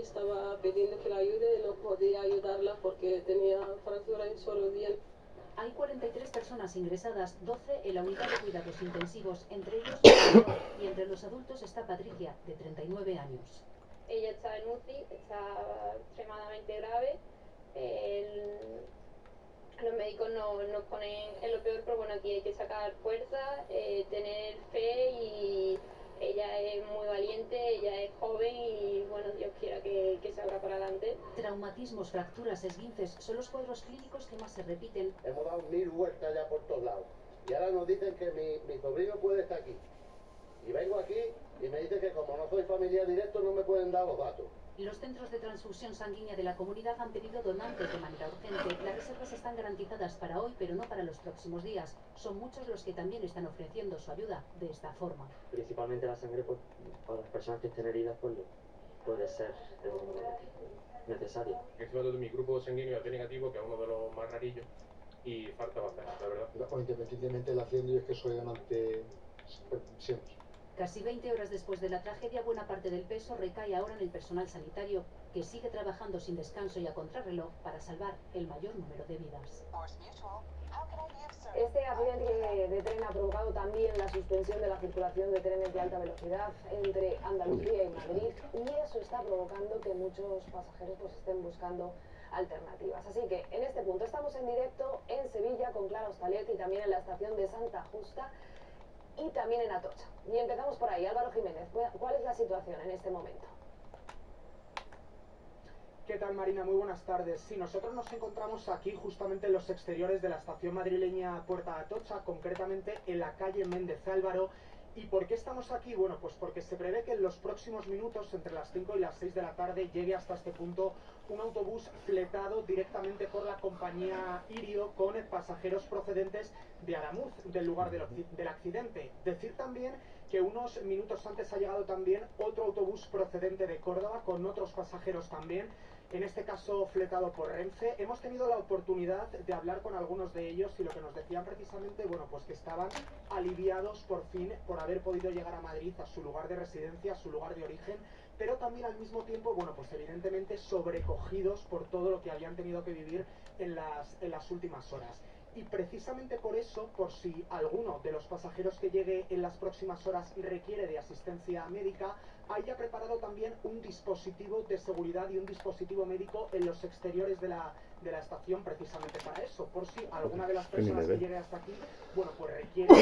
estaba pidiendo que la ayude, no podía ayudarla porque tenía fractura en su rodilla. Hay 43 personas ingresadas, 12 en la unidad de cuidados intensivos, entre ellos un menor, y entre los adultos está Patricia, de 39 años. Ella está en UCI, está extremadamente grave. Los médicos nos ponen en lo peor, pero bueno, aquí hay que sacar fuerza, tener fe, y ella es muy valiente, ella es joven y bueno, Dios quiera que salga para adelante. Traumatismos, fracturas, esguinces son los cuadros clínicos que más se repiten. Hemos dado 1000 vueltas ya por todos lados y ahora nos dicen que mi sobrino puede estar aquí. Y vengo aquí y me dicen que como no soy familiar directo no me pueden dar los datos. Los centros de transfusión sanguínea de la comunidad han pedido donantes de manera urgente. Las reservas están garantizadas para hoy, pero no para los próximos días. Son muchos los que también están ofreciendo su ayuda de esta forma. Principalmente la sangre, pues, para las personas que estén heridas, pues, puede ser necesaria. Encima de mi grupo sanguíneo ya negativo, que es uno de los más rarillos, y falta bastante, la verdad. O independientemente de la hacienda, yo es que soy donante siempre. Casi 20 horas después de la tragedia, buena parte del peso recae ahora en el personal sanitario, que sigue trabajando sin descanso y a contrarreloj para salvar el mayor número de vidas. Este accidente de tren ha provocado también la suspensión de la circulación de trenes de alta velocidad entre Andalucía y Madrid, y eso está provocando que muchos pasajeros pues estén buscando alternativas. Así que en este punto estamos en directo en Sevilla con Clara Hostalet y también en la estación de Santa Justa y también en Atocha. Y empezamos por ahí. Álvaro Jiménez, ¿cuál es la situación en este momento? ¿Qué tal, Marina? Muy buenas tardes. Sí, nosotros nos encontramos aquí justamente en los exteriores de la estación madrileña Puerta de Atocha, concretamente en la calle Méndez Álvaro. ¿Y por qué estamos aquí? Bueno, pues porque se prevé que en los próximos minutos, entre las 5 y las 6 de la tarde, llegue hasta este punto un autobús fletado directamente por la compañía Irio con pasajeros procedentes de Adamuz, del lugar del accidente. Decir también que unos minutos antes ha llegado también otro autobús procedente de Córdoba con otros pasajeros también, en este caso fletado por Renfe. Hemos tenido la oportunidad de hablar con algunos de ellos y lo que nos decían precisamente, bueno, pues que estaban aliviados por fin por haber podido llegar a Madrid, a su lugar de residencia, a su lugar de origen, pero también al mismo tiempo, bueno, pues evidentemente sobrecogidos por todo lo que habían tenido que vivir en las últimas horas. Y precisamente por eso, por si alguno de los pasajeros que llegue en las próximas horas requiere de asistencia médica, haya preparado también un dispositivo de seguridad y un dispositivo médico en los exteriores de la estación, precisamente para eso, por si alguna de las personas que llegue hasta aquí, bueno, pues requiere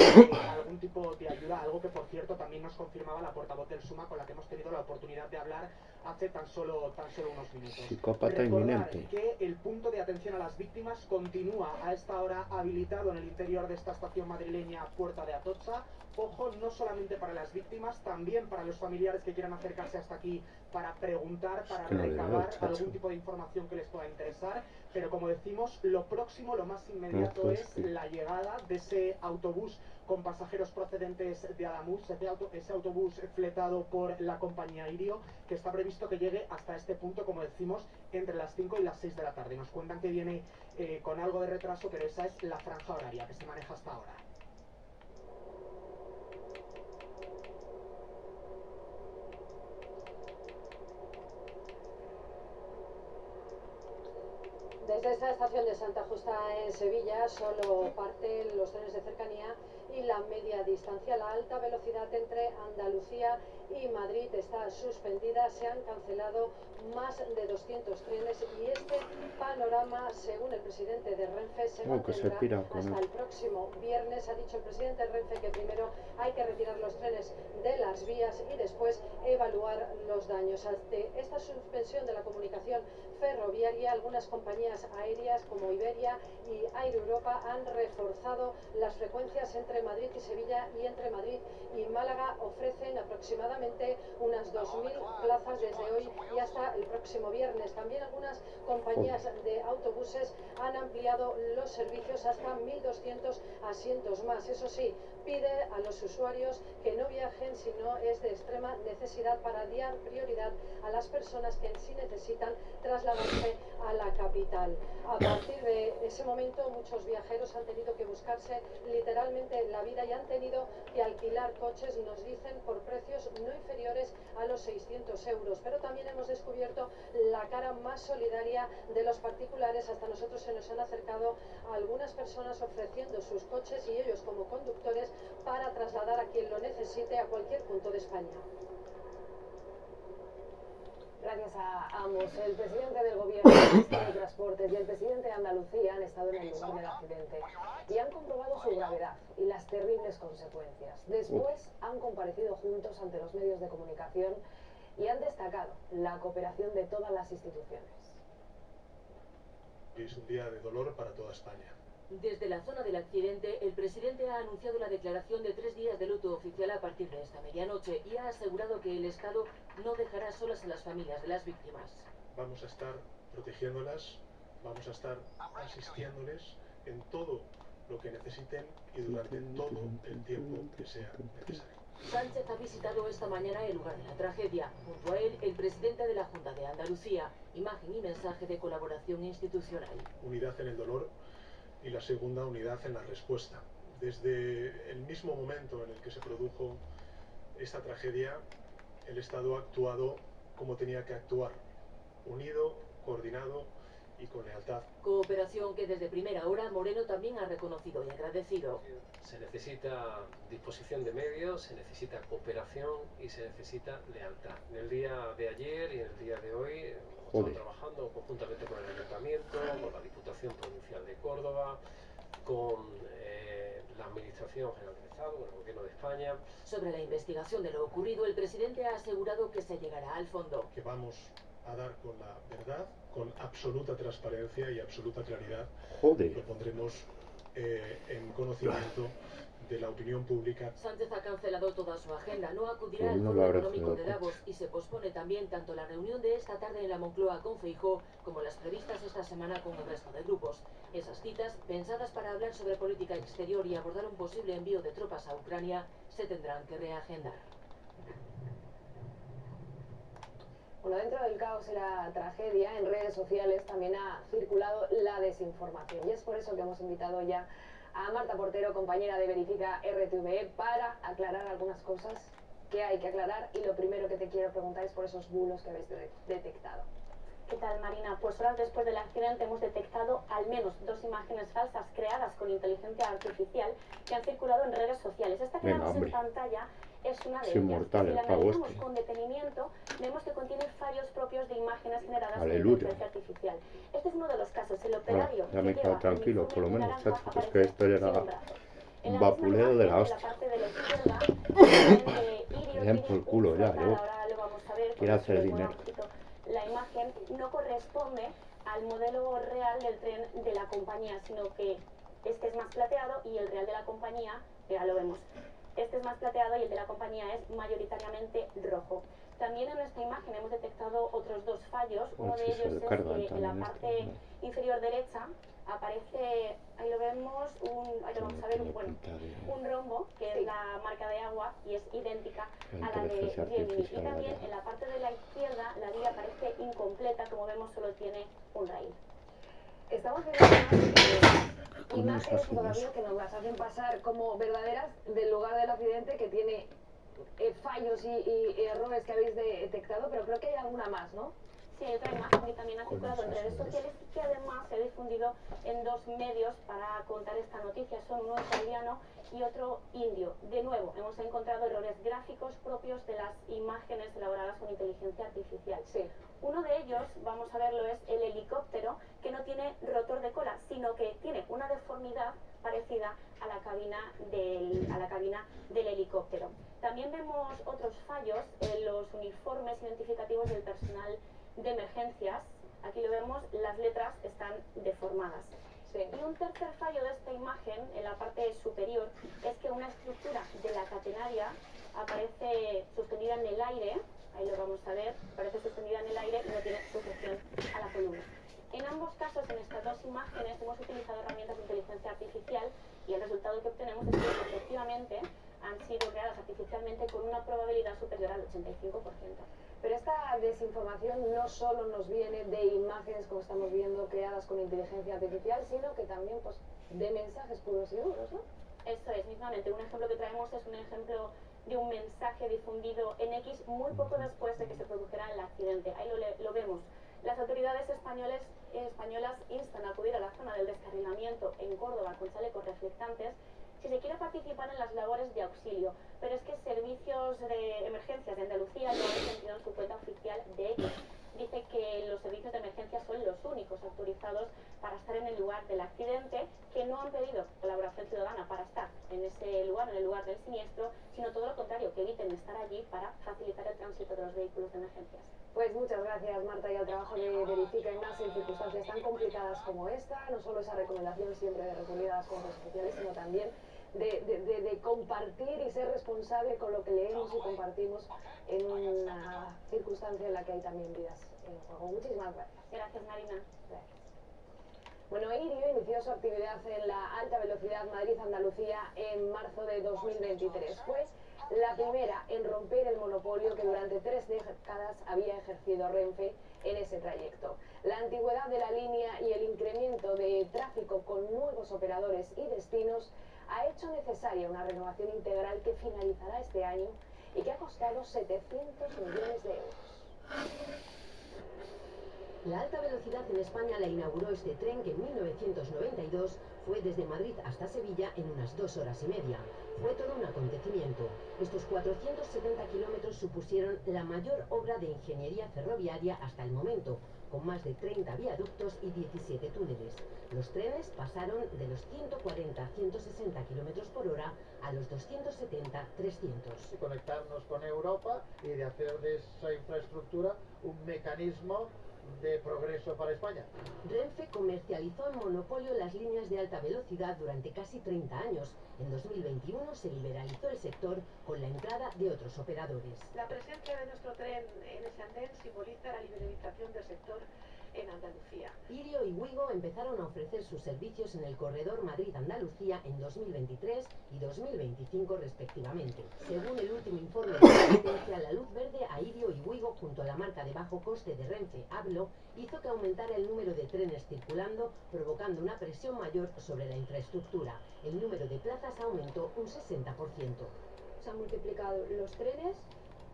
algún tipo de ayuda, algo que por cierto también nos confirmaba la portavoz del SUMA, con la que hemos tenido la oportunidad de hablar hace tan solo unos minutos. Psicópata inminente. Que el punto de atención a las víctimas continúa a esta hora habilitado en el interior de esta estación madrileña Puerta de Atocha. Ojo, no solamente para las víctimas, también para los familiares que quieran acercarse hasta aquí para preguntar, para recabar algún tipo de información que les pueda interesar. Pero como decimos, lo próximo, lo más inmediato es la llegada de ese autobús con pasajeros procedentes de Adamuz, ese autobús fletado por la compañía Irio, que está previsto que llegue hasta este punto, como decimos, entre las 5 y las 6 de la tarde. Nos cuentan que viene con algo de retraso, pero esa es la franja horaria que se maneja hasta ahora. Desde esta estación de Santa Justa en Sevilla solo parten los trenes de cercanía y la media distancia. La alta velocidad entre Andalucía y Madrid está suspendida. Se han cancelado más de 200 trenes y este panorama, según el presidente de Renfe, se mantendrá hasta el próximo viernes. Ha dicho el presidente de Renfe que primero hay que retirar los trenes de las vías y después evaluar los daños. Ante esta suspensión de la comunicación ferroviaria, algunas compañías aéreas como Iberia y Air Europa han reforzado las frecuencias entre Madrid y Sevilla, y entre Madrid y Málaga ofrecen aproximadamente unas 2000 plazas desde hoy y hasta el próximo viernes. También algunas compañías de autobuses han ampliado los servicios hasta 1200 asientos más. Eso sí, pide a los usuarios que no viajen si no es de extrema necesidad, para dar prioridad a las personas que en sí necesitan trasladarse a la capital. A partir de ese momento, muchos viajeros han tenido que buscarse literalmente la vida y han tenido que alquilar coches, nos dicen, por precios no no inferiores a los 600 euros. Pero también hemos descubierto la cara más solidaria de los particulares. Hasta nosotros se nos han acercado a algunas personas ofreciendo sus coches y ellos como conductores para trasladar a quien lo necesite a cualquier punto de España. Gracias a ambos. El presidente del Gobierno, el ministro de Transportes y el presidente de Andalucía han estado en el lugar del accidente y han comprobado su gravedad y las terribles consecuencias. Después han comparecido juntos ante los medios de comunicación y han destacado la cooperación de todas las instituciones. Es un día de dolor para toda España. Desde la zona del accidente, el presidente ha anunciado la declaración de 3 días de luto oficial a partir de esta medianoche y ha asegurado que el Estado no dejará solas a las familias de las víctimas. Vamos a estar protegiéndolas, vamos a estar asistiéndoles en todo lo que necesiten y durante todo el tiempo que sea necesario. Sánchez ha visitado esta mañana el lugar de la tragedia. Junto a él, el presidente de la Junta de Andalucía. Imagen y mensaje de colaboración institucional. Unidad en el dolor y la segunda, unidad en la respuesta. Desde el mismo momento en el que se produjo esta tragedia, el Estado ha actuado como tenía que actuar, unido, coordinado y con lealtad. Cooperación que desde primera hora Moreno también ha reconocido y agradecido. Se necesita disposición de medios, se necesita cooperación y se necesita lealtad. En el día de ayer y en el día de hoy estamos trabajando conjuntamente con el Ayuntamiento, con la Diputación Provincial de Córdoba, con la Administración General del Estado, con el Gobierno de España. Sobre la investigación de lo ocurrido, el presidente ha asegurado que se llegará al fondo. Que vamos a dar con la verdad, con absoluta transparencia y absoluta claridad. Lo pondremos en conocimiento de la opinión pública. Sánchez ha cancelado toda su agenda, no acudirá al Foro Económico de Davos y se pospone también tanto la reunión de esta tarde en la Moncloa con Feijóo como las previstas esta semana con el resto de grupos. Esas citas, pensadas para hablar sobre política exterior y abordar un posible envío de tropas a Ucrania, se tendrán que reagendar. Bueno, dentro del caos y la tragedia, en redes sociales también ha circulado la desinformación. Y es por eso que hemos invitado ya a Marta Portero, compañera de Verifica RTV, para aclarar algunas cosas que hay que aclarar. Y lo primero que te quiero preguntar es por esos bulos que habéis detectado. ¿Qué tal, Marina? Pues horas después del accidente hemos detectado al menos 2 imágenes falsas creadas con inteligencia artificial que han circulado en redes sociales. Esta que vemos en pantalla es una de ellas. Mortal, si la analizamos con detenimiento, vemos que contiene fallos propios de imágenes generadas con inteligencia artificial. Este es uno de los casos. El operario ya me he quedado tranquilo, por lo menos, chacho, es que esto era un vapuleo de la hostia. Me den por culo ya, yo quiero hacer dinero. La imagen no corresponde al modelo real del tren de la compañía, sino que este es más plateado y el real de la compañía, ya lo vemos, este es más plateado y el de la compañía es mayoritariamente rojo. También en esta imagen hemos detectado otros 2 fallos. Uno de ellos es que en la parte inferior derecha aparece, ahí lo vemos, ahí lo vamos a ver, un rombo, que es la marca de agua y es idéntica a la de Gemini. Y también en la parte de la izquierda la vía parece incompleta, como vemos solo tiene un raíl. Estamos viendo imágenes y fotografías que nos las hacen pasar como verdaderas del lugar del accidente, que tiene fallos y errores que habéis detectado, pero creo que hay alguna más, ¿no? Sí, hay otra imagen que también ha circulado en redes sociales y que además se ha difundido en 2 medios para contar esta noticia. Son uno italiano y otro indio. De nuevo, hemos encontrado errores gráficos propios de las imágenes elaboradas con inteligencia artificial. Sí. Uno de ellos, vamos a verlo, es el helicóptero, que no tiene rotor de cola, sino que tiene una deformidad parecida a la cabina del helicóptero. También vemos otros fallos en los uniformes identificativos del personal de emergencias. Aquí lo vemos, las letras están deformadas. Sí. Y un tercer fallo de esta imagen, en la parte superior, es que una estructura de la catenaria aparece suspendida en el aire. Ahí lo vamos a ver, aparece suspendida en el aire y no tiene sujeción a la columna. En ambos casos, en estas 2 imágenes, hemos utilizado herramientas de inteligencia artificial y el resultado que obtenemos es que efectivamente han sido creadas artificialmente con una probabilidad superior al 85%. Pero esta desinformación no solo nos viene de imágenes, como estamos viendo, creadas con inteligencia artificial, sino que también de mensajes puros y duros, ¿no? Eso es, mismamente. Un ejemplo que traemos es un ejemplo de un mensaje difundido en X muy poco después de que se produjera el accidente. Ahí lo vemos. Las autoridades españolas instan a acudir a la zona del descarrilamiento en Córdoba con chalecos reflectantes si se quiere participar en las labores de auxilio, pero es que Servicios de Emergencias de Andalucía lo han sentido en su cuenta oficial de X. Dice que los servicios de emergencia son los únicos autorizados para estar en el lugar del accidente, que no han pedido colaboración ciudadana para estar en ese lugar, en el lugar del siniestro, sino todo lo contrario, que eviten estar allí para facilitar el tránsito de los vehículos de emergencias. Pues muchas gracias, Marta, y al trabajo de Verifica y más en circunstancias tan complicadas como esta, no solo esa recomendación siempre de recurrir a las compras especiales, sino también de compartir y ser responsable con lo que leemos y compartimos en una circunstancia en la que hay también vidas en juego. Muchísimas gracias. Gracias, Marina. Gracias. Bueno, Irio inició su actividad en la alta velocidad Madrid-Andalucía en marzo de 2023. Fue la primera en romper el monopolio que durante 3 décadas había ejercido Renfe en ese trayecto. La antigüedad de la línea y el incremento de tráfico con nuevos operadores y destinos ha hecho necesaria una renovación integral que finalizará este año y que ha costado 700 millones de euros. La alta velocidad en España la inauguró este tren que en 1992 fue desde Madrid hasta Sevilla en unas 2 horas y media. Fue todo un acontecimiento. Estos 470 kilómetros supusieron la mayor obra de ingeniería ferroviaria hasta el momento, con más de 30 viaductos y 17 túneles. Los trenes pasaron de los 140 a 160 kilómetros por hora a los 270 300. Conectarnos con Europa y de hacer de esa infraestructura un mecanismo de progreso para España. Renfe comercializó en monopolio las líneas de alta velocidad durante casi 30 años. En 2021 se liberalizó el sector con la entrada de otros operadores. La presencia de nuestro tren en ese andén simboliza la liberalización del sector en Andalucía. Irio y Wigo empezaron a ofrecer sus servicios en el corredor Madrid-Andalucía en 2023 y 2025 respectivamente. Según el último informe de competencia, la luz verde a Irio y Wigo junto a la marca de bajo coste de Renfe, Ablo, hizo que aumentara el número de trenes circulando, provocando una presión mayor sobre la infraestructura. El número de plazas aumentó un 60%. Se han multiplicado los trenes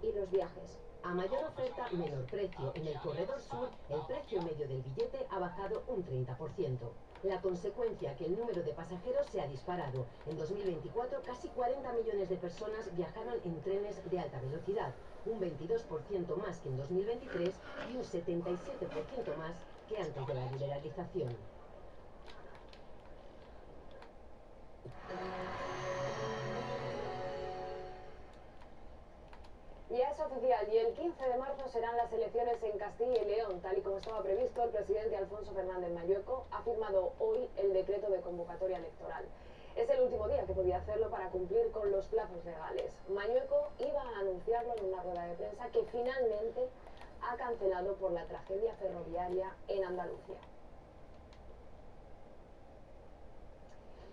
y los viajes. A mayor oferta, menor precio. En el corredor sur, el precio medio del billete ha bajado un 30%. La consecuencia, que el número de pasajeros se ha disparado. En 2024, casi 40 millones de personas viajaron en trenes de alta velocidad, un 22% más que en 2023 y un 77% más que antes de la liberalización. Ya es oficial y el 15 de marzo serán las elecciones en Castilla y León. Tal y como estaba previsto, el presidente Alfonso Fernández Mañueco ha firmado hoy el decreto de convocatoria electoral. Es el último día que podía hacerlo para cumplir con los plazos legales. Mañueco iba a anunciarlo en una rueda de prensa que finalmente ha cancelado por la tragedia ferroviaria en Andalucía.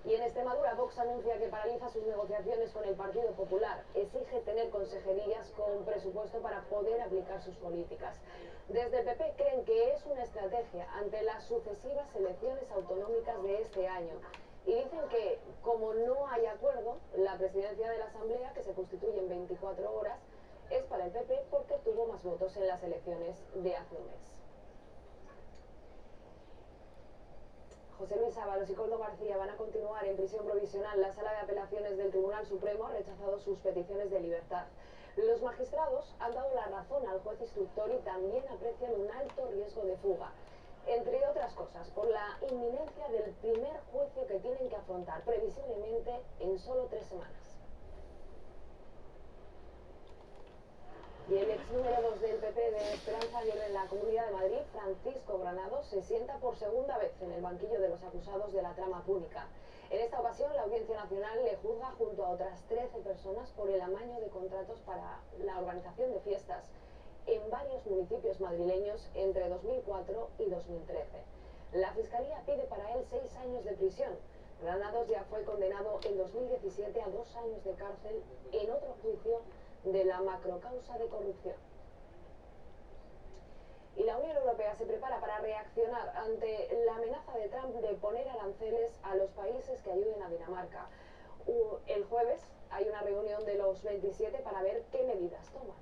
Y en Extremadura, Vox anuncia que paraliza sus negociaciones con el Partido Popular. Exige tener consejerías con presupuesto para poder aplicar sus políticas. Desde el PP creen que es una estrategia ante las sucesivas elecciones autonómicas de este año. Y dicen que, como no hay acuerdo, la presidencia de la Asamblea, que se constituye en 24 horas, es para el PP porque tuvo más votos en las elecciones de hace un mes. José Luis Ábalos y Coldo García van a continuar en prisión provisional. La Sala de Apelaciones del Tribunal Supremo ha rechazado sus peticiones de libertad. Los magistrados han dado la razón al juez instructor y también aprecian un alto riesgo de fuga. Entre otras cosas, por la inminencia del primer juicio que tienen que afrontar, previsiblemente en solo 3 semanas. Y el ex número 2 del PP de Esperanza Aguirre en la Comunidad de Madrid, Francisco Granados, se sienta por segunda vez en el banquillo de los acusados de la trama púnica. En esta ocasión, la Audiencia Nacional le juzga junto a otras 13 personas por el amaño de contratos para la organización de fiestas en varios municipios madrileños entre 2004 y 2013. La Fiscalía pide para él 6 años de prisión. Granados ya fue condenado en 2017 a 2 años de cárcel en otro juicio de la macrocausa de corrupción. Y la Unión Europea se prepara para reaccionar ante la amenaza de Trump de poner aranceles a los países que ayuden a Dinamarca. el jueves hay una reunión de los 27 para ver qué medidas toman.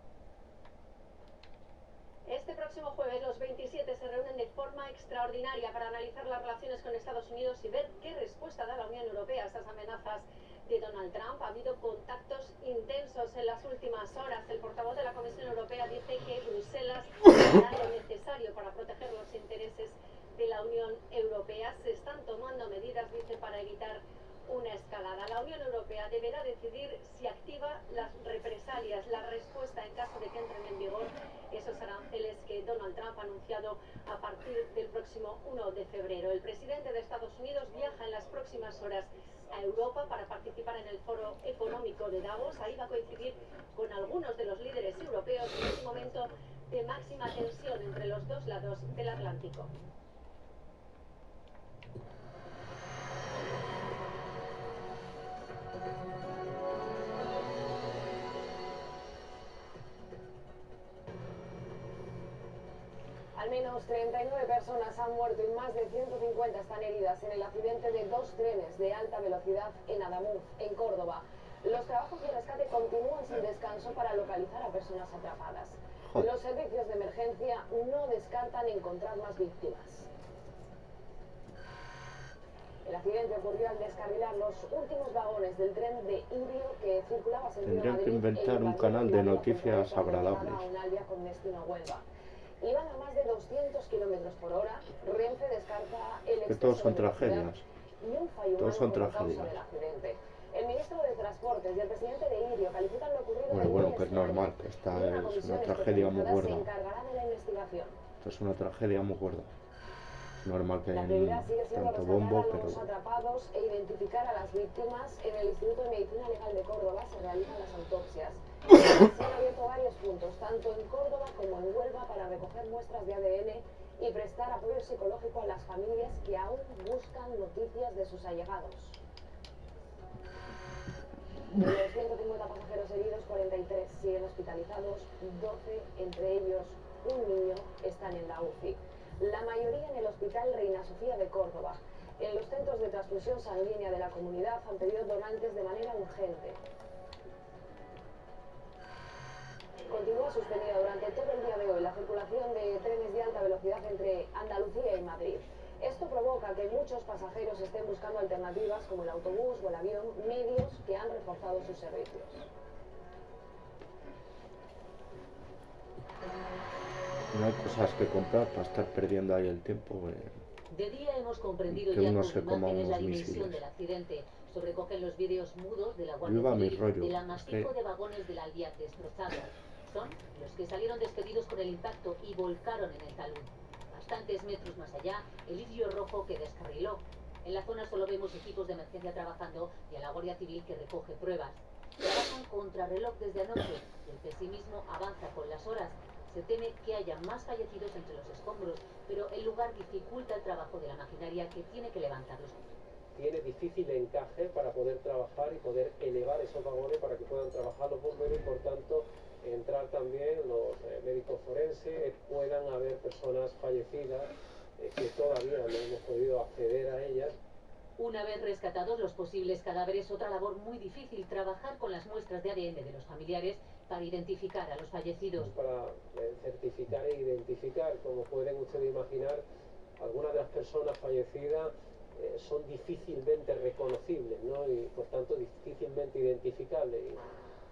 Este próximo jueves los 27 se reúnen de forma extraordinaria para analizar las relaciones con Estados Unidos y ver qué respuesta da la Unión Europea a estas amenazas de Donald Trump. Ha habido contactos intensos en las últimas horas. El portavoz de la Comisión Europea dice que Bruselas hará lo necesario para proteger los intereses de la Unión Europea. Se están tomando medidas, dice, para evitar una escalada. La Unión Europea deberá decidir si activa las represalias, la respuesta en caso de que entren en vigor esos aranceles que Donald Trump ha anunciado a partir del próximo 1 de febrero. El presidente de Estados Unidos viaja en las próximas horas a Europa para participar en el Foro Económico de Davos. Ahí va a coincidir con algunos de los líderes europeos en un momento de máxima tensión entre los dos lados del Atlántico. Al menos 39 personas han muerto y más de 150 están heridas en el accidente de 2 trenes de alta velocidad en Adamuz, en Córdoba. Los trabajos de rescate continúan sin descanso para localizar a personas atrapadas. Los servicios de emergencia no descartan encontrar más víctimas. El accidente ocurrió al descarrilar los últimos vagones del tren de Irio que circulaba sentido Tendrían Madrid que inventar un canal de noticias agradables. Con destino a Huelva. Iban a más de 200 kilómetros por hora. Renfe descarta el exceso Que todos son de velocidad tragedias. y un fallo Todos son humano como causa tragedias. del accidente. El ministro de Transportes y el presidente de Irio califican lo ocurrido Bueno, que es normal, que esta es una tragedia muy se gorda. encargará de la investigación. Esto es una tragedia muy gorda. Es normal que La haya prioridad sigue siendo tanto rescatar bombo, a pero los atrapados e identificar a las víctimas. En el Instituto de Medicina Legal de Córdoba se realizan las autopsias. Se han abierto varios puntos, tanto en Córdoba como en Huelva, para recoger muestras de ADN y prestar apoyo psicológico a las familias que aún buscan noticias de sus allegados. De los 150 pasajeros heridos, 43 siguen hospitalizados, 12, entre ellos un niño, están en la UCI. La mayoría en el Hospital Reina Sofía de Córdoba. En los centros de transfusión sanguínea de la comunidad han pedido donantes de manera urgente. Continúa suspendida durante todo el día de hoy la circulación de trenes de alta velocidad entre Andalucía y Madrid. Esto provoca que muchos pasajeros estén buscando alternativas como el autobús o el avión, medios que han reforzado sus servicios. no hay cosas que comprar para estar perdiendo ahí el tiempo. De día hemos comprendido que ya uno con se coma imágenes la unos dimensión misiles. del accidente. Sobrecogen los vídeos mudos de la Guardia Viva mi Civil, rollo, del es amasijo que- de vagones del Albiac destrozados. Son los que salieron despedidos por el impacto y volcaron en el talud. Bastantes metros más allá, el Irio rojo que descarriló. En la zona solo vemos equipos de emergencia trabajando y a la Guardia Civil que recoge pruebas. Trabajan contrarreloj desde anoche y el pesimismo avanza con las horas. Se teme que haya más fallecidos entre los escombros, pero el lugar dificulta el trabajo de la maquinaria que tiene que levantarlos. Tiene difícil encaje para poder trabajar y poder elevar esos vagones para que puedan trabajar los bomberos y por tanto entrar también los médicos forenses, puedan haber personas fallecidas que todavía no hemos podido acceder a ellas. Una vez rescatados los posibles cadáveres, otra labor muy difícil, trabajar con las muestras de ADN de los familiares para identificar a los fallecidos. Para certificar e identificar, como pueden ustedes imaginar, algunas de las personas fallecidas son difícilmente reconocibles, ¿no? Y por tanto difícilmente identificables.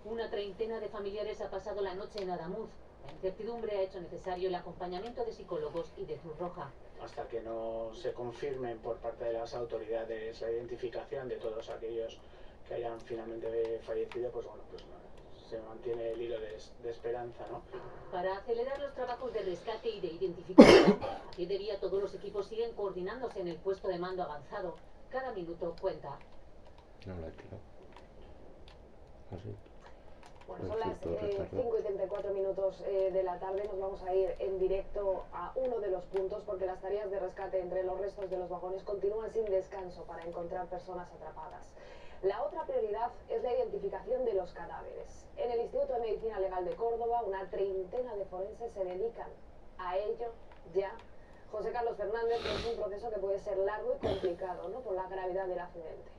Una treintena de familiares ha pasado la noche en Adamuz. La incertidumbre ha hecho necesario el acompañamiento de psicólogos y de Cruz Roja. Hasta que no se confirmen por parte de las autoridades la identificación de todos aquellos que hayan finalmente fallecido, pues bueno, pues se mantiene el hilo de esperanza, ¿no? Para acelerar los trabajos de rescate y de identificación, a pie de día todos los equipos siguen coordinándose en el puesto de mando avanzado. Cada minuto cuenta. No la he tirado. Así. Bueno, son las 5:34 minutos de la tarde. Nos vamos a ir en directo a uno de los puntos porque las tareas de rescate entre los restos de los vagones continúan sin descanso para encontrar personas atrapadas. La otra prioridad es la identificación de los cadáveres. En el Instituto de Medicina Legal de Córdoba, una treintena de forenses se dedican a ello ya. José Carlos Fernández, que es un proceso que puede ser largo y complicado, ¿no?, por la gravedad del accidente.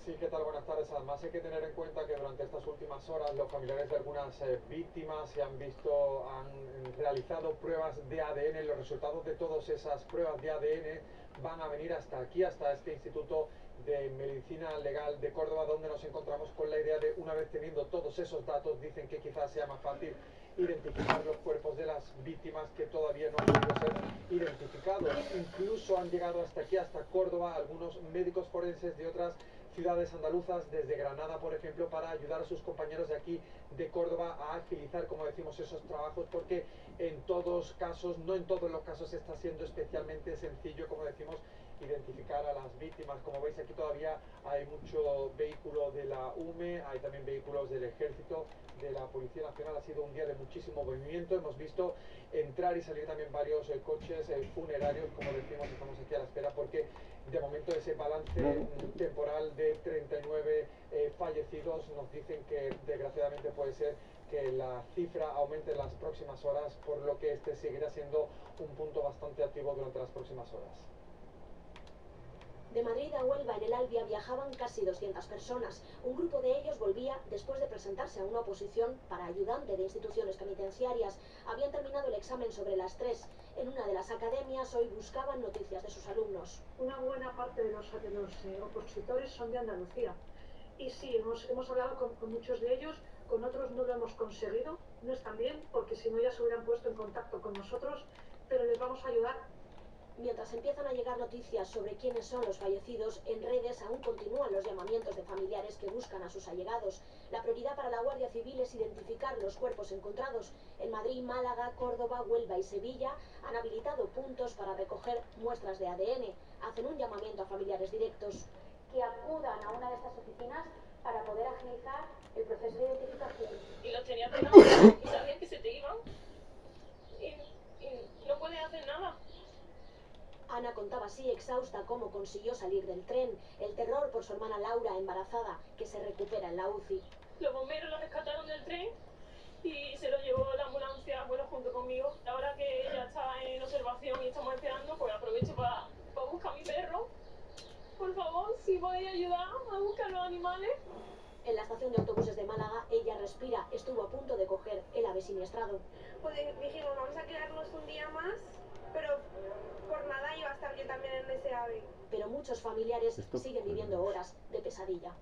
Sí, ¿qué tal? Buenas tardes. Además hay que tener en cuenta que durante estas últimas horas los familiares de algunas víctimas han realizado pruebas de ADN. Los resultados de todas esas pruebas de ADN van a venir hasta aquí, hasta este Instituto de Medicina Legal de Córdoba, donde nos encontramos con la idea de, una vez teniendo todos esos datos, dicen que quizás sea más fácil identificar los cuerpos de las víctimas que todavía no han podido ser identificados. Incluso han llegado hasta aquí, hasta Córdoba, algunos médicos forenses de otras ciudades andaluzas, desde Granada, por ejemplo, para ayudar a sus compañeros de aquí, de Córdoba, a agilizar, como decimos, esos trabajos, porque en todos casos, no en todos los casos, está siendo especialmente sencillo, como decimos, identificar a las víctimas. Como veis, aquí todavía hay mucho vehículo de la UME, hay también vehículos del Ejército, de la Policía Nacional. Ha sido un día de muchísimo movimiento. Hemos visto entrar y salir también varios coches funerarios. Como decimos, estamos aquí a la espera porque de momento ese balance temporal de 39 fallecidos nos dicen que desgraciadamente puede ser que la cifra aumente en las próximas horas, por lo que este seguirá siendo un punto bastante activo durante las próximas horas. De Madrid a Huelva, en el Albia, viajaban casi 200 personas. Un grupo de ellos volvía después de presentarse a una oposición para ayudante de instituciones penitenciarias. Habían terminado el examen sobre las 3. En una de las academias hoy buscaban noticias de sus alumnos. Una buena parte de los opositores son de Andalucía. Y sí, hemos hablado con muchos de ellos, con otros no lo hemos conseguido. No están bien, porque si no ya se hubieran puesto en contacto con nosotros, pero les vamos a ayudar. Mientras empiezan a llegar noticias sobre quiénes son los fallecidos, en redes aún continúan los llamamientos de familiares que buscan a sus allegados. La prioridad para la Guardia Civil es identificar los cuerpos encontrados. En Madrid, Málaga, Córdoba, Huelva y Sevilla han habilitado puntos para recoger muestras de ADN. Hacen un llamamiento a familiares directos que acudan a una de estas oficinas para poder agilizar el proceso de identificación. Y los tenías pegados y sabías que se te iban y no puedes hacer nada. Ana contaba así, exhausta, cómo consiguió salir del tren, el terror por su hermana Laura, embarazada, que se recupera en la UCI. Los bomberos la rescataron del tren y se lo llevó la ambulancia, bueno, junto conmigo. Ahora que ella está en observación y estamos esperando, pues aprovecho para buscar a mi perro. Por favor, si podéis ayudar a buscar los animales. En la estación de autobuses de Málaga, ella respira, estuvo a punto de coger el ave siniestrado. Pues dijimos, vamos a quedarnos un día más, pero por nada iba a estar yo también en ese ave. Pero muchos familiares siguen viviendo horas de pesadilla.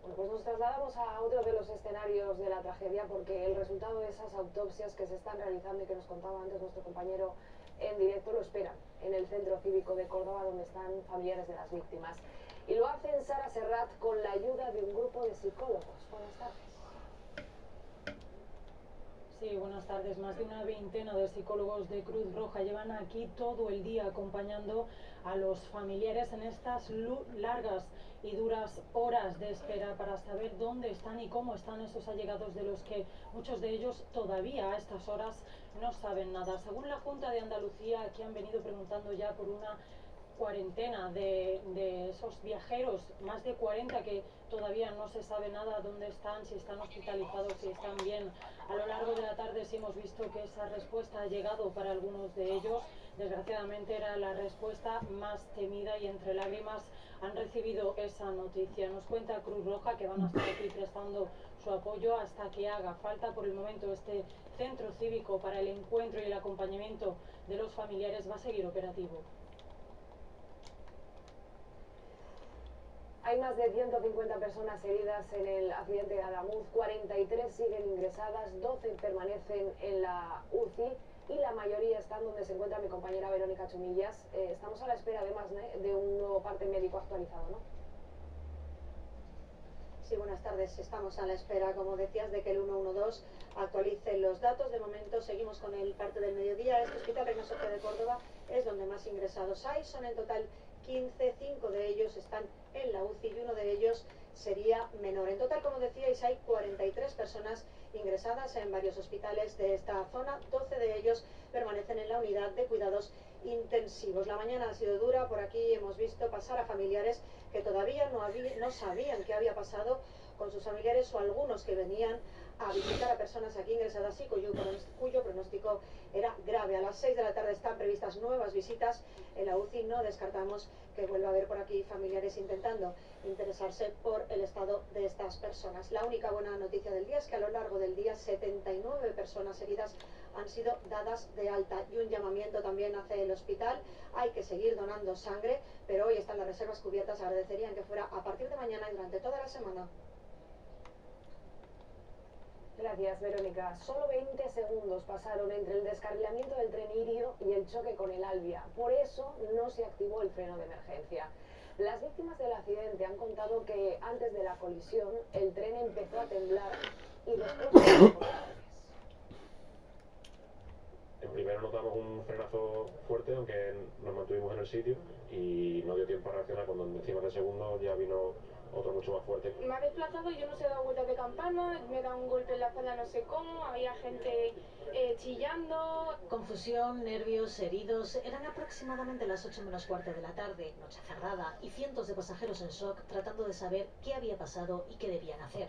Bueno, pues nos trasladamos a otro de los escenarios de la tragedia, porque el resultado de esas autopsias que se están realizando y que nos contaba antes nuestro compañero en directo lo esperan en el Centro Cívico de Córdoba, donde están familiares de las víctimas. Y lo hacen Sara Serrat con la ayuda de un grupo de psicólogos. Buenas tardes. Sí, buenas tardes. Más de una veintena de psicólogos de Cruz Roja llevan aquí todo el día acompañando a los familiares en estas largas y duras horas de espera para saber dónde están y cómo están esos allegados, de los que muchos de ellos todavía a estas horas no saben nada. Según la Junta de Andalucía, aquí han venido preguntando ya por una cuarentena de esos viajeros, más de 40 que todavía no se sabe nada dónde están, si están hospitalizados, si están bien. A lo largo de la tarde sí hemos visto que esa respuesta ha llegado para algunos de ellos. Desgraciadamente era la respuesta más temida y entre lágrimas han recibido esa noticia. Nos cuenta Cruz Roja que van a estar aquí prestando su apoyo hasta que haga falta. Por el momento este centro cívico para el encuentro y el acompañamiento de los familiares va a seguir operativo. Hay más de 150 personas heridas en el accidente de Adamuz, 43 siguen ingresadas, 12 permanecen en la UCI y la mayoría están donde se encuentra mi compañera Verónica Chumillas. Estamos a la espera además de un nuevo parte médico actualizado, ¿no? Sí, buenas tardes. Estamos a la espera, como decías, de que el 112 actualice los datos. De momento seguimos con el parte del mediodía. Este Hospital Reina Sofía de Córdoba es donde más ingresados hay. Son en total 15, 5 de ellos están en la UCI y uno de ellos sería menor. En total, como decíais, hay 43 personas ingresadas en varios hospitales de esta zona. 12 de ellos permanecen en la unidad de cuidados intensivos. La mañana ha sido dura. Por aquí hemos visto pasar a familiares que todavía no sabían qué había pasado con sus familiares, o algunos que venían a visitar a personas aquí ingresadas y cuyo pronóstico era grave. A las 6 de la tarde están previstas nuevas visitas en la UCI. No descartamos que vuelva a haber por aquí familiares intentando interesarse por el estado de estas personas. La única buena noticia del día es que a lo largo del día 79 personas heridas han sido dadas de alta, y un llamamiento también hace el hospital. Hay que seguir donando sangre, pero hoy están las reservas cubiertas. Agradecerían que fuera a partir de mañana y durante toda la semana. Gracias, Verónica. Solo 20 segundos pasaron entre el descarrilamiento del tren Irio y el choque con el Albia. Por eso no se activó el freno de emergencia. Las víctimas del accidente han contado que antes de la colisión el tren empezó a temblar y después... Primero notamos un frenazo fuerte, aunque nos mantuvimos en el sitio y no dio tiempo a reaccionar. Cuando en décimas de segundo ya vino otro mucho más fuerte. Me ha desplazado, yo no sé, he dado vueltas de campana, me da un golpe en la espalda no sé cómo, había gente chillando. Confusión, nervios, heridos. Eran aproximadamente las 8 menos cuarto de la tarde, noche cerrada, y cientos de pasajeros en shock tratando de saber qué había pasado y qué debían hacer.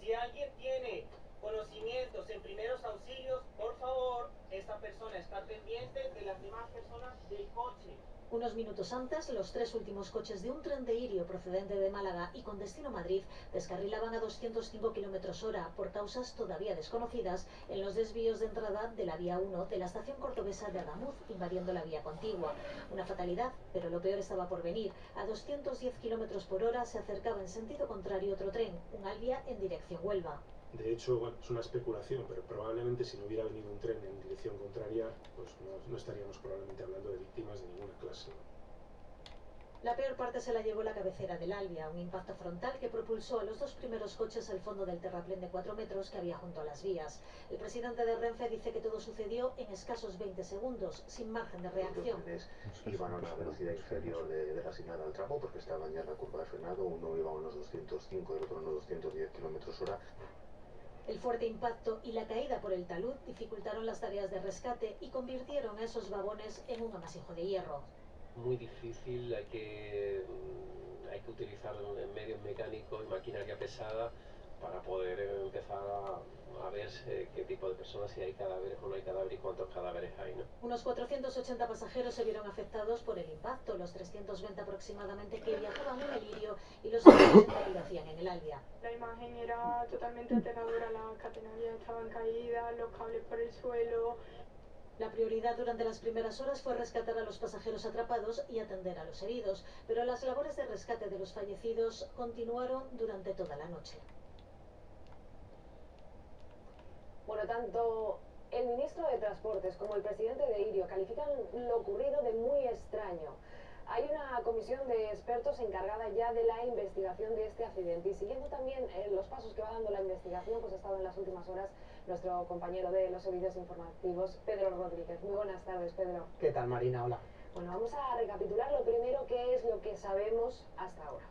Si alguien tiene conocimientos en primeros auxilios, por favor, esta persona está pendiente de las demás personas del coche. Unos minutos antes, los 3 últimos coches de un tren de Irio procedente de Málaga y con destino Madrid descarrilaban a 205 km/h por causas todavía desconocidas en los desvíos de entrada de la vía 1 de la estación cordobesa de Adamuz, invadiendo la vía contigua. Una fatalidad, pero lo peor estaba por venir. A 210 km/h se acercaba en sentido contrario otro tren, un Albia en dirección Huelva. De hecho, bueno, es una especulación, pero probablemente si no hubiera venido un tren en dirección contraria, pues no estaríamos probablemente hablando de víctimas de ninguna clase. La peor parte se la llevó la cabecera del Albia, un impacto frontal que propulsó a los 2 primeros coches al fondo del terraplén de 4 metros que había junto a las vías. El presidente de Renfe dice que todo sucedió en escasos 20 segundos, sin margen de reacción. Los trenes iban a una velocidad inferior de la asignada al tramo porque estaban ya en la curva de frenado, uno iba a unos 205 y el otro a unos 210 km/h. El fuerte impacto y la caída por el talud dificultaron las tareas de rescate y convirtieron a esos vagones en un amasijo de hierro. Muy difícil, hay que utilizar medios mecánicos y maquinaria pesada para poder empezar a ver qué tipo de personas, si hay cadáveres o no hay cadáveres y cuántos cadáveres hay, ¿no? Unos 480 pasajeros se vieron afectados por el impacto, los 320 aproximadamente que viajaban en el Irio y los 180 que lo hacían en el Albia. La imagen era totalmente aterradora, las catenarias estaban caídas, los cables por el suelo. La prioridad durante las primeras horas fue rescatar a los pasajeros atrapados y atender a los heridos, pero las labores de rescate de los fallecidos continuaron durante toda la noche. Bueno, tanto el ministro de Transportes como el presidente de Irio califican lo ocurrido de muy extraño. Hay una comisión de expertos encargada ya de la investigación de este accidente y siguiendo también los pasos que va dando la investigación, pues ha estado en las últimas horas nuestro compañero de los servicios informativos, Pedro Rodríguez. Muy buenas tardes, Pedro. ¿Qué tal, Marina? Hola. Bueno, vamos a recapitular lo primero, qué es lo que sabemos hasta ahora.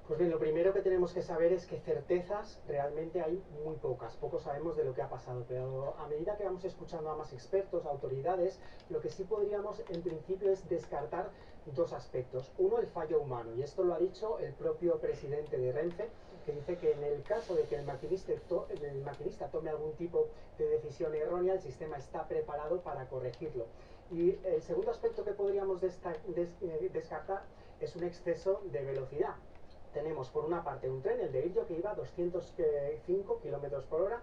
Pues bien, lo primero que tenemos que saber es que certezas realmente hay muy pocas. Poco sabemos de lo que ha pasado, pero a medida que vamos escuchando a más expertos, autoridades, lo que sí podríamos en principio es descartar 2 aspectos. Uno, el fallo humano, y esto lo ha dicho el propio presidente de Renfe, que dice que en el caso de que el maquinista tome algún tipo de decisión errónea, el sistema está preparado para corregirlo. Y el segundo aspecto que podríamos descartar es un exceso de velocidad. Tenemos por una parte un tren, el de Irio, que iba a 205 km/h,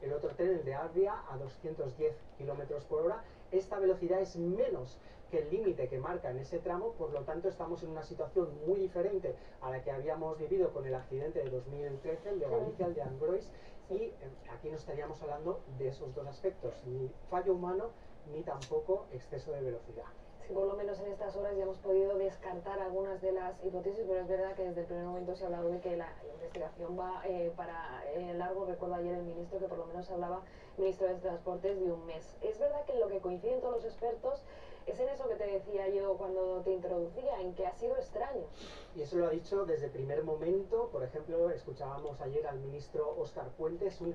el otro tren, el de Albia, a 210 km/h. Esta velocidad es menos que el límite que marca en ese tramo, por lo tanto estamos en una situación muy diferente a la que habíamos vivido con el accidente de 2013, el de Galicia, el de Angrois, y aquí no estaríamos hablando de esos 2 aspectos, ni fallo humano ni tampoco exceso de velocidad. Sí, por lo menos en estas horas ya hemos podido descartar algunas de las hipótesis, pero es verdad que desde el primer momento se ha hablado de que la investigación va para largo. Recuerdo ayer el ministro que por lo menos hablaba, ministro de Transportes, de un mes. Es verdad que en lo que coinciden todos los expertos es en eso que te decía yo cuando te introducía, en que ha sido extraño. Y eso lo ha dicho desde el primer momento. Por ejemplo, escuchábamos ayer al ministro Óscar Puente, es un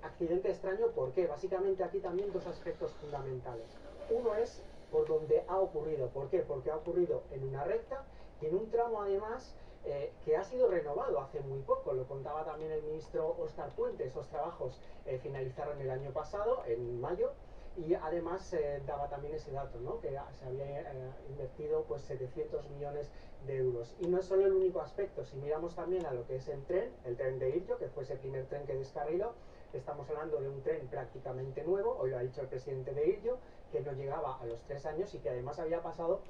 accidente extraño. ¿Por qué? Básicamente aquí también 2 aspectos fundamentales. Uno es por donde ha ocurrido. ¿Por qué? Porque ha ocurrido en una recta y en un tramo además que ha sido renovado hace muy poco. Lo contaba también el ministro Óscar Puente. Esos trabajos finalizaron el año pasado, en mayo, y además daba también ese dato, ¿no? Que se había invertido pues 700 millones de euros. Y no es solo el único aspecto. Si miramos también a lo que es el tren de Iryo, que fue ese primer tren que descarriló, estamos hablando de un tren prácticamente nuevo. Hoy lo ha dicho el presidente de Iryo, que no llegaba a los 3 años y que además había pasado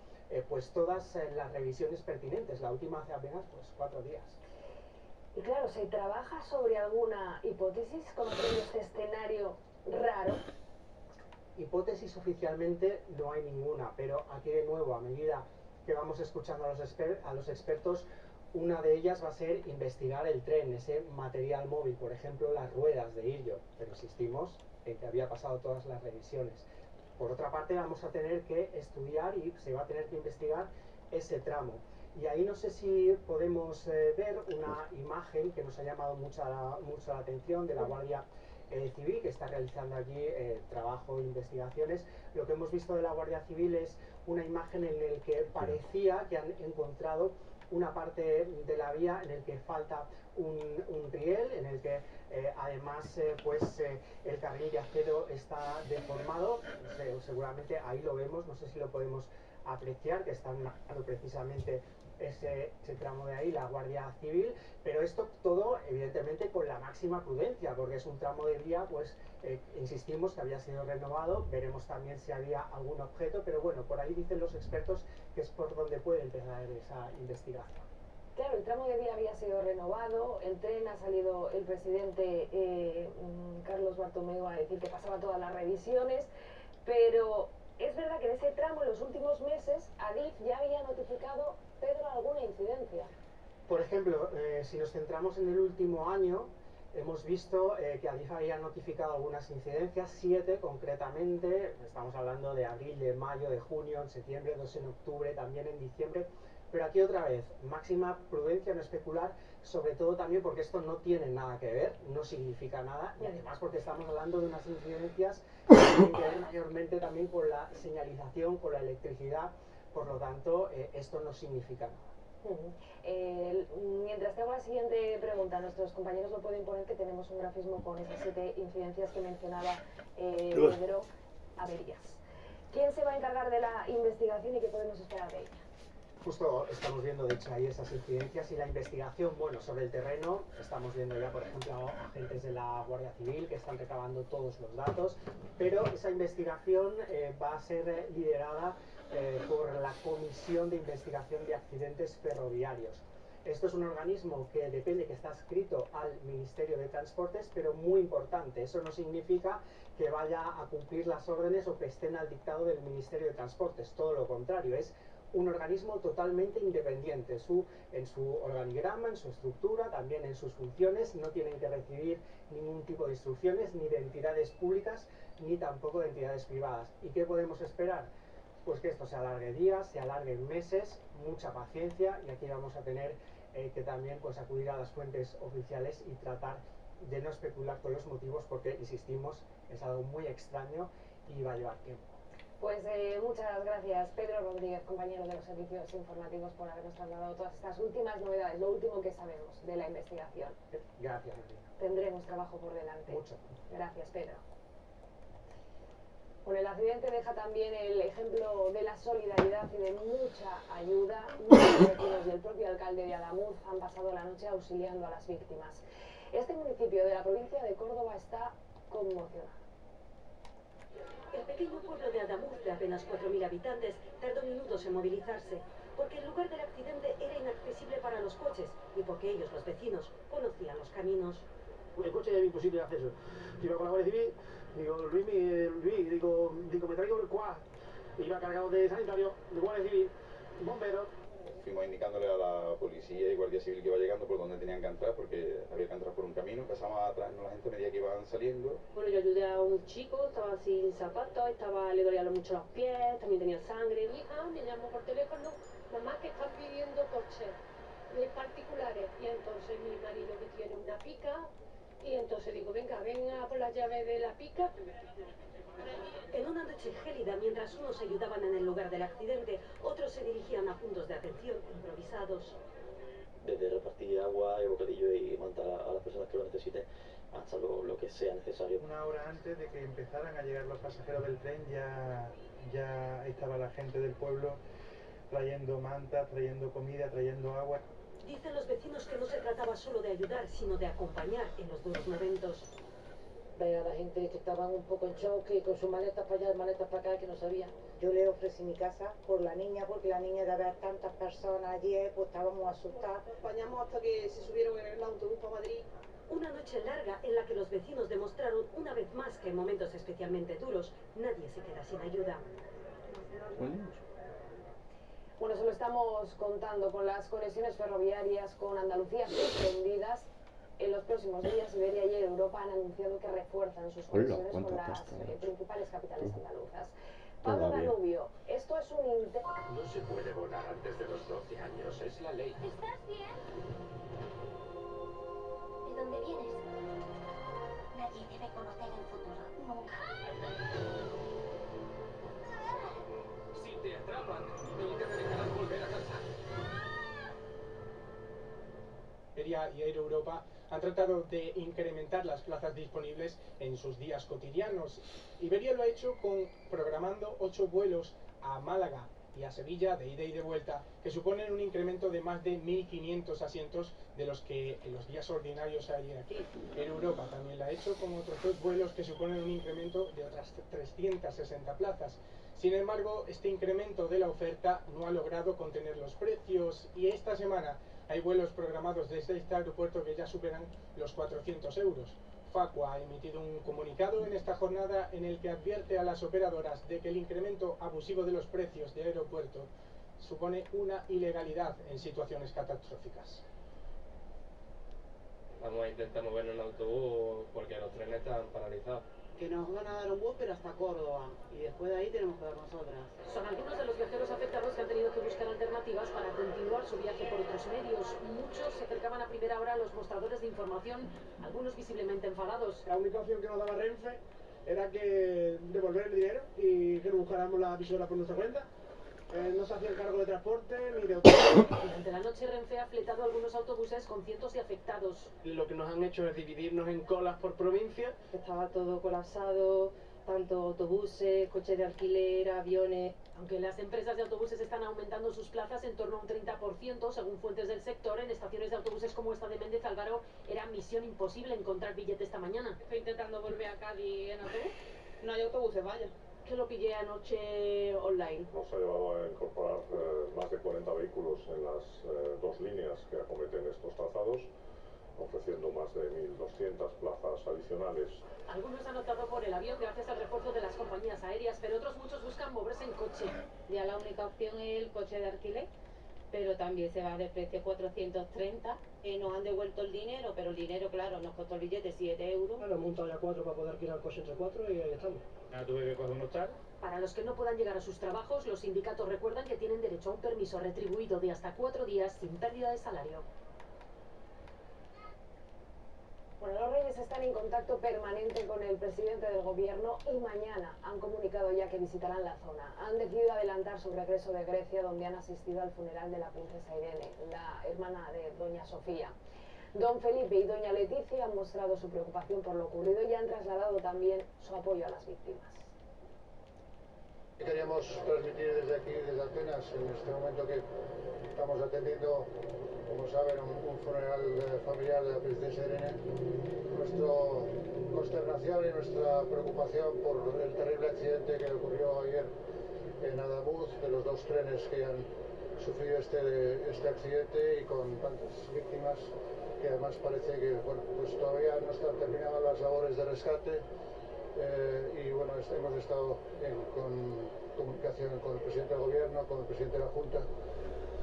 pues todas las revisiones pertinentes, la última hace apenas pues 4 días. Y claro, ¿se trabaja sobre alguna hipótesis conociendo este escenario raro? Hipótesis oficialmente no hay ninguna, pero aquí de nuevo, a medida que vamos escuchando a los expertos, una de ellas va a ser investigar el tren, ese material móvil, por ejemplo las ruedas de Iryo, pero insistimos en que había pasado todas las revisiones. Por otra parte, vamos a tener que estudiar y se va a tener que investigar ese tramo. Y ahí no sé si podemos ver una imagen que nos ha llamado mucho la atención de la Guardia Civil, que está realizando allí trabajo e investigaciones. Lo que hemos visto de la Guardia Civil es una imagen en la que parecía que han encontrado una parte de la vía en el que falta un riel, en el que además el carril de acero está deformado. Seguramente ahí lo vemos, no sé si lo podemos apreciar, que están marcando precisamente ese tramo de ahí, la Guardia Civil, pero esto todo evidentemente con la máxima prudencia, porque es un tramo de vía, pues insistimos que había sido renovado. Veremos también si había algún objeto, pero bueno, por ahí dicen los expertos que es por donde puede empezar esa investigación. Claro, el tramo de vía había sido renovado, el tren, ha salido el presidente Carlos Bartomeu a decir que pasaba todas las revisiones, pero es verdad que en ese tramo en los últimos meses Adif ya había notificado, Pedro, alguna incidencia. Por ejemplo, si nos centramos en el último año, hemos visto que Adif había notificado algunas incidencias, 7 concretamente. Estamos hablando de abril, de mayo, de junio, en septiembre, 2 en octubre, también en diciembre. Pero aquí otra vez, máxima prudencia, no especular, sobre todo también porque esto no tiene nada que ver, no significa nada, y además porque estamos hablando de unas incidencias que tienen que ver mayormente también con la señalización, con la electricidad. Por lo tanto, esto no significa nada. Mientras te hago la siguiente pregunta, nuestros compañeros lo pueden poner, que tenemos un grafismo con esas 7 incidencias que mencionaba Pedro, averías. ¿Quién se va a encargar de la investigación y qué podemos esperar de ella? Justo estamos viendo, de hecho, ahí esas incidencias y la investigación. Bueno, sobre el terreno estamos viendo ya, por ejemplo, agentes de la Guardia Civil que están recabando todos los datos, pero esa investigación va a ser liderada por la Comisión de Investigación de Accidentes Ferroviarios. Esto es un organismo que depende, que está adscrito al Ministerio de Transportes, pero muy importante. Eso no significa que vaya a cumplir las órdenes o que estén al dictado del Ministerio de Transportes. Todo lo contrario, es un organismo totalmente independiente en su organigrama, en su estructura, también en sus funciones. No tienen que recibir ningún tipo de instrucciones ni de entidades públicas ni tampoco de entidades privadas. ¿Y qué podemos esperar? Pues que esto se alargue días, se alargue meses, mucha paciencia, y aquí vamos a tener que también pues acudir a las fuentes oficiales y tratar de no especular con los motivos, porque insistimos, es algo muy extraño y va a llevar tiempo. Pues muchas gracias, Pedro Rodríguez, compañero de los servicios informativos, por habernos trasladado todas estas últimas novedades, lo último que sabemos de la investigación. Gracias, Marina. Tendremos trabajo por delante. Mucho. Gracias, Pedro. Bueno, el accidente deja también el ejemplo de la solidaridad y de mucha ayuda. Muchos vecinos y el propio alcalde de Adamuz han pasado la noche auxiliando a las víctimas. Este municipio de la provincia de Córdoba está conmocionado. El pequeño pueblo de Adamuz, de apenas 4.000 habitantes, tardó minutos en movilizarse, porque el lugar del accidente era inaccesible para los coches y porque ellos, los vecinos, conocían los caminos. El coche era imposible de acceso. Iba con la Guardia Civil, digo, Luis, digo, me traigo el cuad. Iba cargado de sanitario, de Guardia Civil, bomberos. Fuimos indicándole a la policía y Guardia Civil que iba llegando por donde tenían que entrar, porque había que entrar por un camino. Empezamos a traernos a la gente a medida que iban saliendo. Bueno, yo ayudé a un chico, estaba sin zapatos, le dolían mucho los pies, también tenía sangre. Mi hija me llamó por teléfono, mamá, que están pidiendo coches particulares. Y entonces mi marido, que tiene una pica, y entonces digo, venga por las llaves de la pica. En una noche gélida, mientras unos ayudaban en el lugar del accidente, otros se dirigían a puntos de atención improvisados. desde repartir agua y bocadillo y manta a las personas que lo necesiten hasta lo que sea necesario. Una hora antes de que empezaran a llegar los pasajeros del tren ya estaba la gente del pueblo trayendo mantas, trayendo comida, trayendo agua. Dicen los vecinos que no se trataba solo de ayudar, sino de acompañar en los duros momentos. Ver a la gente que estaban un poco en shock, que con sus maletas para allá, maletas para acá, que no sabían. Yo le ofrecí mi casa por la niña, porque la niña de ver tantas personas ayer, pues estábamos asustados. Acompañamos hasta que se subieron en el autobús para Madrid. Una noche larga en la que los vecinos demostraron una vez más que en momentos especialmente duros nadie se queda sin ayuda. Bueno, se lo estamos contando con las conexiones ferroviarias con Andalucía suspendidas. En los próximos días, Iberia y Europa han anunciado que refuerzan sus conexiones con las principales capitales andaluzas. Pablo Danubio, esto es un intento... No se puede volar antes de los 12 años, es la ley. ¿Estás bien? ¿De dónde vienes? Nadie debe conocer el futuro, nunca. Si te atrapan, nunca te dejarán volver a casa. Iberia y Air Europa han tratado de incrementar las plazas disponibles en sus días cotidianos. Iberia lo ha hecho programando 8 vuelos a Málaga y a Sevilla de ida y de vuelta, que suponen un incremento de más de 1.500 asientos de los que en los días ordinarios hay aquí. Air Europa también lo ha hecho con otros 2 vuelos que suponen un incremento de otras 360 plazas. Sin embargo, este incremento de la oferta no ha logrado contener los precios y esta semana hay vuelos programados desde este aeropuerto que ya superan los 400 euros. Facua ha emitido un comunicado en esta jornada en el que advierte a las operadoras de que el incremento abusivo de los precios de aeropuerto supone una ilegalidad en situaciones catastróficas. Vamos a intentar movernos en autobús porque los trenes están paralizados. Que nos van a dar un bus pero hasta Córdoba y después de ahí tenemos que dar nosotras. Son algunos de los viajeros afectados que han tenido que buscar alternativas para continuar su viaje por otros medios. Muchos se acercaban a primera hora a los mostradores de información, algunos visiblemente enfadados. La única opción que nos daba Renfe era que devolver el dinero y que nos buscáramos la visora por nuestra cuenta. No se hacía el cargo de transporte ni de autobús. Durante la noche Renfe ha fletado algunos autobuses con cientos de afectados. Lo que nos han hecho es dividirnos en colas por provincia. Estaba todo colapsado, tanto autobuses, coches de alquiler, aviones. Aunque las empresas de autobuses están aumentando sus plazas en torno a un 30%, según fuentes del sector, en estaciones de autobuses como esta de Méndez Álvaro era misión imposible encontrar billete esta mañana. Estoy intentando volver a Cádiz en autobús. No hay autobuses, vaya. Que lo pillé anoche online. Nos ha llevado a incorporar más de 40 vehículos en las 2 líneas que acometen estos trazados, ofreciendo más de 1.200 plazas adicionales. Algunos han optado por el avión gracias al refuerzo de las compañías aéreas, pero otros muchos buscan moverse en coche. Ya la única opción es el coche de alquiler, pero también se va de precio 430. Nos han devuelto el dinero, pero el dinero, claro, nos costó el billete 7 euros. Bueno, he montado ya 4 para poder alquilar el coche entre 4 y ahí estamos. Ya tuve que coger un hostal. Para los que no puedan llegar a sus trabajos, los sindicatos recuerdan que tienen derecho a un permiso retribuido de hasta 4 días sin pérdida de salario. Bueno, los Reyes están en contacto permanente con el presidente del gobierno y mañana han comunicado ya que visitarán la zona. Han decidido adelantar su regreso de Grecia, donde han asistido al funeral de la princesa Irene, la hermana de doña Sofía. Don Felipe y doña Leticia han mostrado su preocupación por lo ocurrido y han trasladado también su apoyo a las víctimas. Queríamos transmitir desde aquí, desde Atenas, en este momento que estamos atendiendo, como saben, un funeral familiar de la princesa Irene, nuestra consternación y nuestra preocupación por el terrible accidente que ocurrió ayer en Adamuz, de los 2 trenes que han sufrido este accidente y con tantas víctimas, que además parece que pues todavía no están terminadas las labores de rescate. Y bueno, hemos estado con comunicación con el presidente del gobierno, con el presidente de la Junta,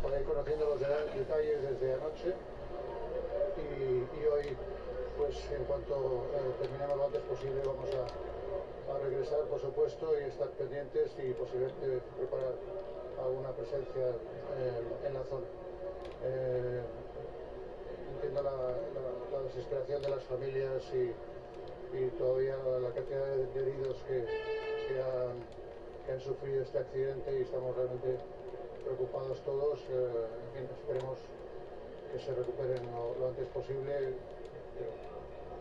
para ir conociendo los detalles desde anoche y hoy, pues en cuanto terminemos lo antes posible, vamos a regresar, por supuesto, y estar pendientes y posiblemente preparar alguna presencia en la zona. Entiendo la desesperación de las familias y todavía la cantidad de heridos que han sufrido este accidente y estamos realmente preocupados todos. En fin, esperemos que se recuperen lo antes posible.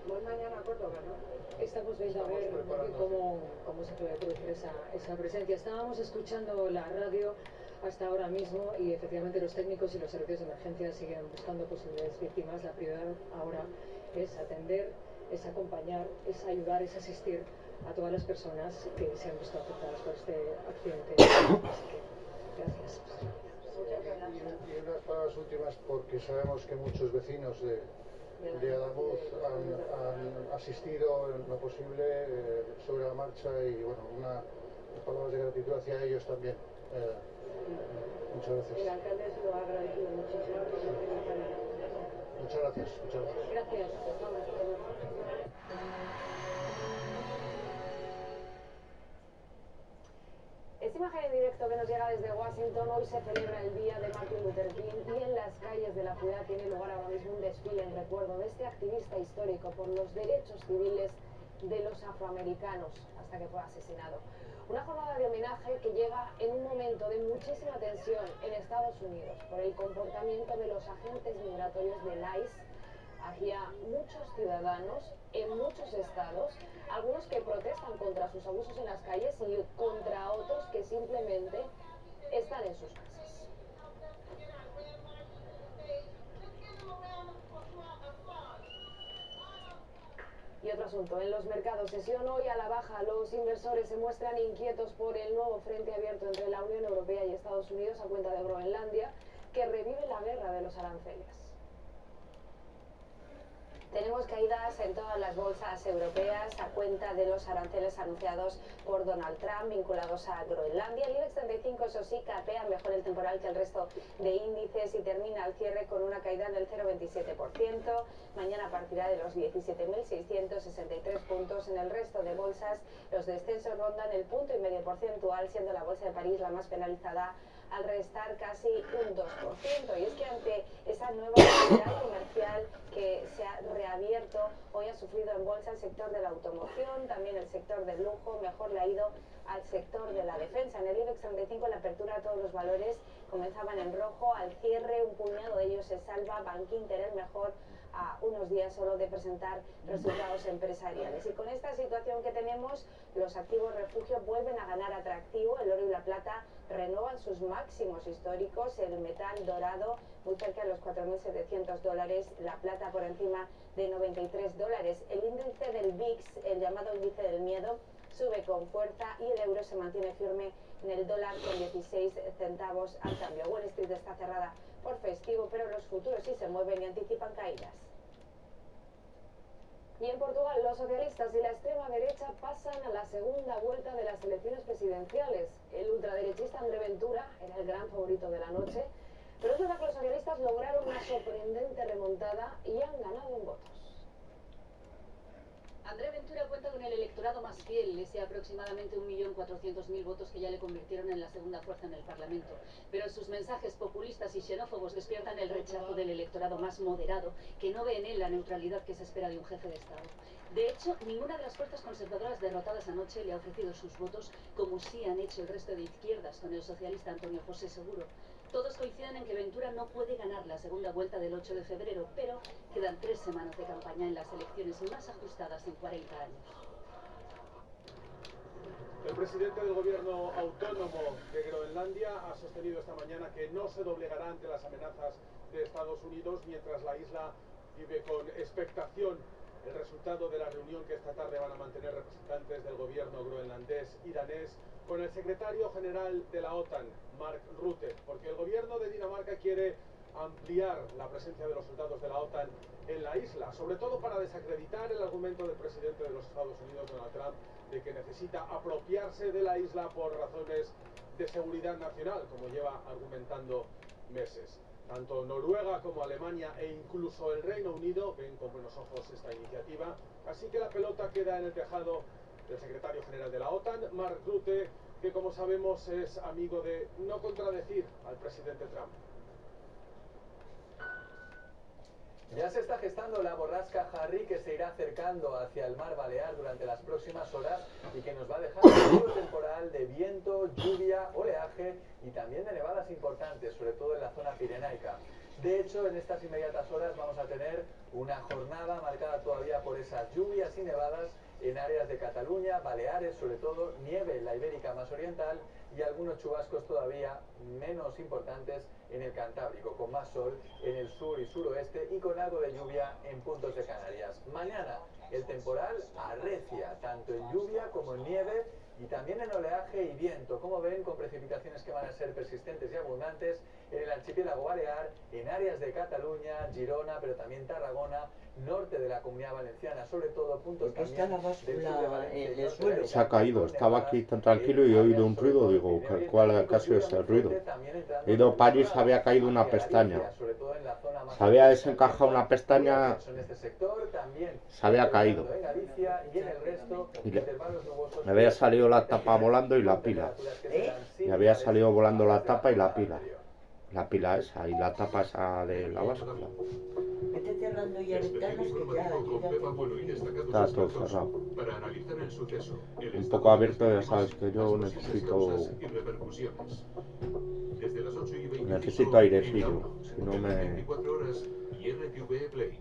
Voy mañana a Córdoba, ¿no? Estamos viendo a ver cómo se puede producir esa presencia. Estábamos escuchando la radio hasta ahora mismo y efectivamente los técnicos y los servicios de emergencia siguen buscando posibles víctimas. La prioridad ahora es atender, es acompañar, es ayudar, es asistir a todas las personas que se han visto afectadas por este accidente. Así que, gracias. Y unas palabras últimas, porque sabemos que muchos vecinos de Adamuz han asistido en lo posible sobre la marcha y bueno, unas palabras de gratitud hacia ellos también. Muchas gracias. El alcalde se lo ha agradecido muchísimo. Muchas gracias. Gracias. Esta imagen en directo que nos llega desde Washington. Hoy se celebra el día de Martin Luther King y en las calles de la ciudad tiene lugar ahora mismo un desfile en recuerdo de este activista histórico por los derechos civiles de los afroamericanos hasta que fue asesinado. Una jornada de homenaje que llega en un momento de muchísima tensión en Estados Unidos por el comportamiento de los agentes migratorios del ICE hacia muchos ciudadanos en muchos estados, algunos que protestan contra sus abusos en las calles y contra otros que simplemente están en sus casas. Y otro asunto, en los mercados, sesión hoy a la baja. Los inversores se muestran inquietos por el nuevo frente abierto entre la Unión Europea y Estados Unidos a cuenta de Groenlandia, que revive la guerra de los aranceles. Tenemos caídas en todas las bolsas europeas a cuenta de los aranceles anunciados por Donald Trump vinculados a Groenlandia. El IBEX 35, eso sí, capea mejor el temporal que el resto de índices y termina al cierre con una caída del 0,27%. Mañana partirá de los 17.663 puntos. En el resto de bolsas, los descensos rondan el 1,5 porcentual, siendo la bolsa de París la más penalizada al restar casi un 2%. Y es que ante esa nueva actividad comercial que se ha reabierto, hoy ha sufrido en bolsa el sector de la automoción, también el sector del lujo, mejor le ha ido al sector de la defensa. En el IBEX 35, en la apertura, todos los valores comenzaban en rojo, al cierre un puñado de ellos se salva. Bankinter, el mejor, a unos días solo de presentar resultados empresariales. Y con esta situación que tenemos, los activos refugio vuelven a ganar atractivo. El oro y la plata renuevan sus máximos históricos. El metal dorado muy cerca de los $4.700, la plata por encima de $93. El índice del VIX, el llamado índice del miedo, sube con fuerza y el euro se mantiene firme en el dólar con 16 centavos al cambio. Wall Street está cerrada por festivo, pero los futuros sí se mueven y anticipan caídas. Y en Portugal, los socialistas y la extrema derecha pasan a la segunda vuelta de las elecciones presidenciales. El ultraderechista André Ventura era el gran favorito de la noche, pero es verdad que los socialistas lograron una sorprendente remontada y han ganado en votos. André Ventura cuenta con el electorado más fiel, ese aproximadamente 1.400.000 votos que ya le convirtieron en la segunda fuerza en el Parlamento. Pero sus mensajes populistas y xenófobos despiertan el rechazo del electorado más moderado, que no ve en él la neutralidad que se espera de un jefe de Estado. De hecho, ninguna de las fuerzas conservadoras derrotadas anoche le ha ofrecido sus votos, como sí han hecho el resto de izquierdas con el socialista Antonio José Seguro. Todos coinciden en que Ventura no puede ganar la segunda vuelta del 8 de febrero, pero quedan 3 semanas de campaña en las elecciones más ajustadas en 40 años. El presidente del gobierno autónomo de Groenlandia ha sostenido esta mañana que no se doblegará ante las amenazas de Estados Unidos, mientras la isla vive con expectación el resultado de la reunión que esta tarde van a mantener representantes del gobierno groenlandés y danés con el secretario general de la OTAN, Mark Rutte, porque el gobierno de Dinamarca quiere ampliar la presencia de los soldados de la OTAN en la isla, sobre todo para desacreditar el argumento del presidente de los Estados Unidos, Donald Trump, de que necesita apropiarse de la isla por razones de seguridad nacional, como lleva argumentando meses. Tanto Noruega como Alemania e incluso el Reino Unido ven con buenos ojos esta iniciativa, así que la pelota queda en el tejado del secretario general de la OTAN, Mark Rutte, que como sabemos es amigo de no contradecir al presidente Trump. Ya se está gestando la borrasca Harry, que se irá acercando hacia el mar Balear durante las próximas horas y que nos va a dejar un temporal de viento, lluvia, oleaje y también de nevadas importantes, sobre todo en la zona pirenaica. De hecho, en estas inmediatas horas vamos a tener una jornada marcada todavía por esas lluvias y nevadas en áreas de Cataluña, Baleares, sobre todo, nieve en la Ibérica más oriental y algunos chubascos todavía menos importantes en el Cantábrico, con más sol en el sur y suroeste y con algo de lluvia en puntos de Canarias. Mañana el temporal arrecia, tanto en lluvia como en nieve y también en oleaje y viento, como ven, con precipitaciones que van a ser persistentes y abundantes en el archipiélago balear, en áreas de Cataluña, Girona, pero también Tarragona, norte de la Comunidad Valenciana, sobre todo puntos también está la del sur de báscula Valencia en y el norte suelo. de Se ha caído, estaba aquí tan tranquilo y he oído un ruido, digo, ¿cuál casi es el ruido? He ido para allí y se había caído una pestaña. Se había desencajado una pestaña, se había caído. Y me había salido la tapa volando y la pila. Me había salido volando la tapa y la pila. La pila esa y la tapa esa de la báscula. Vete cerrando ya ventanas que ya Está todo cerrado. Para analizar el suceso, el Un poco abierto, ya sabes que yo necesito Desde las 8:25 airecillo, si no me... 24 horas y RTV Play.